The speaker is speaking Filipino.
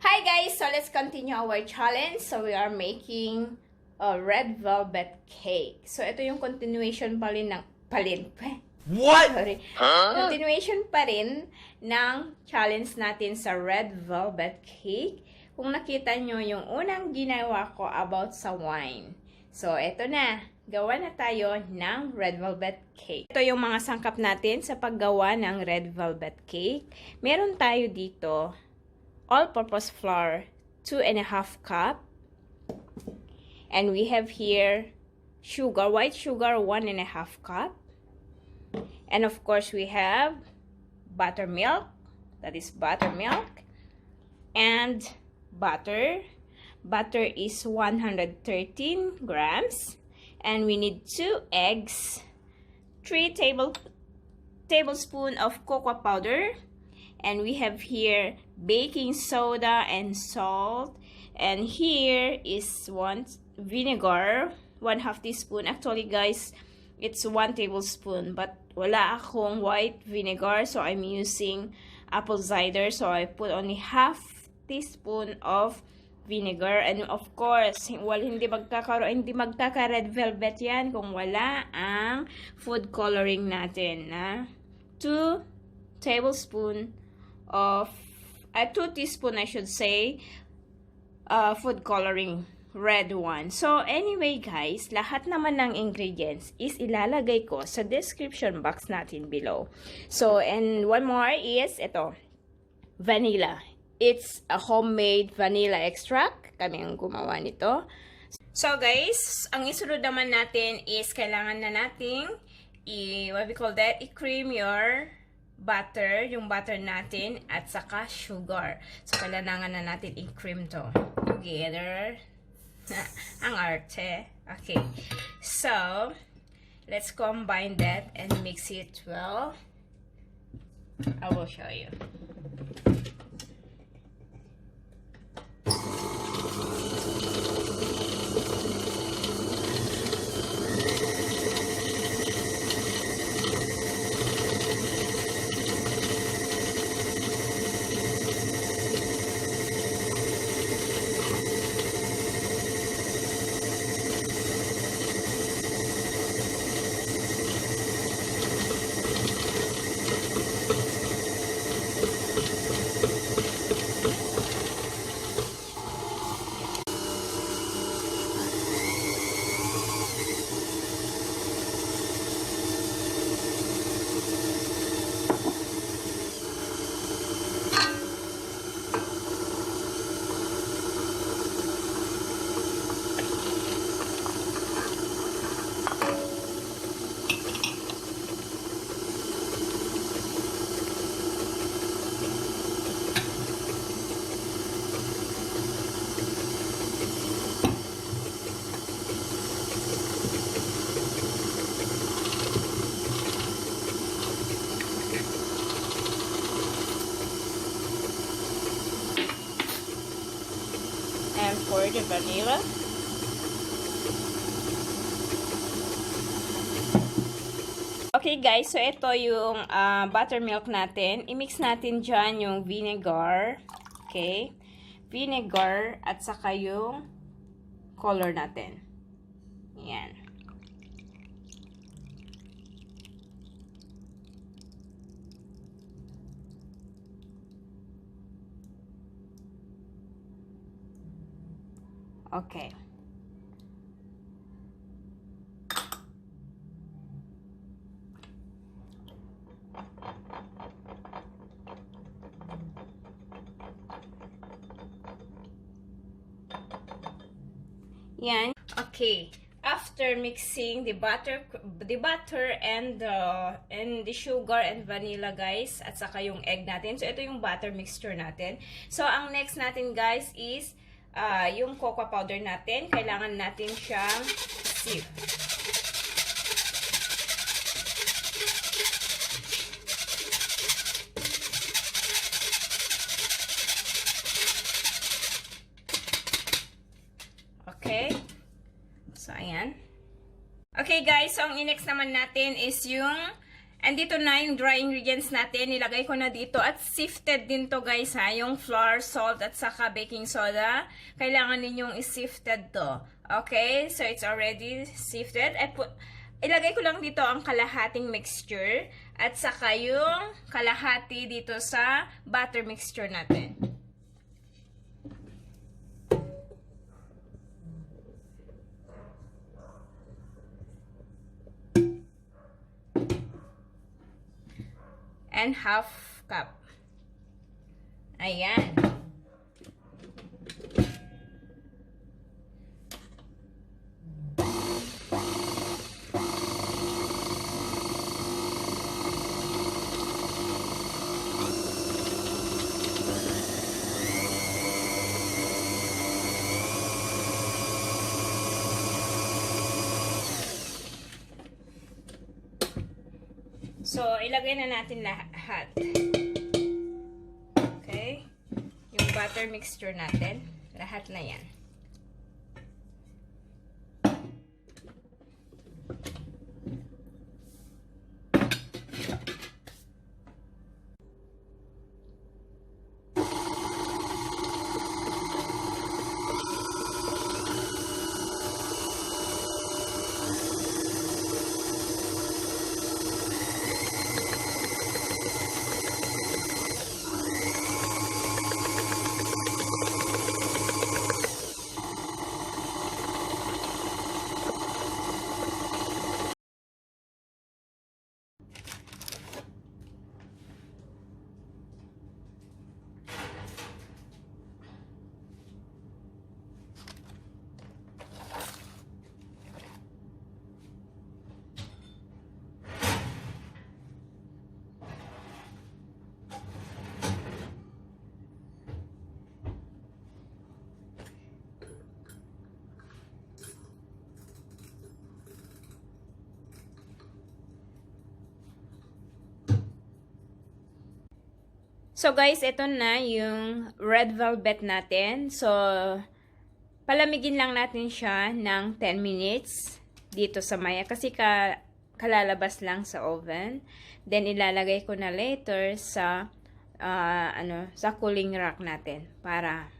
Hi guys, so let's continue our challenge. So we are making a red velvet cake. So ito yung continuation pa rin ng What? Sorry. Huh? Continuation pa rin ng challenge natin sa red velvet cake. Kung nakita nyo yung unang ginawa ko about sa wine. So ito na, gawa na tayo ng red velvet cake. Ito yung mga sangkap natin sa paggawa ng red velvet cake. Meron tayo dito all-purpose flour, 2½ cup. And we have here sugar, white sugar, 1½ cup. And of course, we have buttermilk, that is buttermilk, and butter. Butter is 113 grams. And we need 2 eggs, 3 tablespoons of cocoa powder. And we have here baking soda and salt. And here is vinegar, 1/2 teaspoon. Actually, guys, it's 1 tablespoon. But wala akong white vinegar, so I'm using apple cider. So I put only 1/2 teaspoon of vinegar. And of course, hindi magkaka-red velvet yan kung wala ang food coloring natin. 2 tablespoon of 2 teaspoon, I should say, food coloring, red one. So anyway guys, lahat naman ng ingredients is ilalagay ko sa description box natin below. So, and one more is ito, vanilla. It's a homemade vanilla extract. Kami ang gumawa nito. So guys, ang isunod naman natin is kailangan na nating what we call that, i-cream your butter, yung butter natin, at saka sugar. So, kailangan na natin i-cream to together. Ang arte. Okay. So, let's combine that and mix it well. I will show you. And for the vanilla, okay guys, so ito yung buttermilk natin. I-mix natin dyan yung vinegar, okay, vinegar at saka yung color natin. Yan. Okay. Yan. Okay. After mixing the butter and the sugar and vanilla, guys, at saka yung egg natin. So ito yung butter mixture natin. So ang next natin, guys, is yung cocoa powder natin. Kailangan natin siyang sieve. Okay. So, ayan. Okay guys, so ang next naman natin is yung And dito na yung dry ingredients natin. Nilagay ko na dito. At sifted din to guys ha. Yung flour, salt, at saka baking soda. Kailangan ninyong isifted to. Okay? So it's already sifted. Ilagay ko lang dito ang kalahating mixture. At saka yung kalahati dito sa butter mixture natin. And half cup. Ayan. So, ilagay na natin lahat. Okay? Yung butter mixture natin. Lahat na yan. So guys, ito na yung red velvet natin. So, palamigin lang natin siya ng 10 minutes dito sa maya. Kasi kalalabas lang sa oven. Then, ilalagay ko na later sa, sa cooling rack natin. Para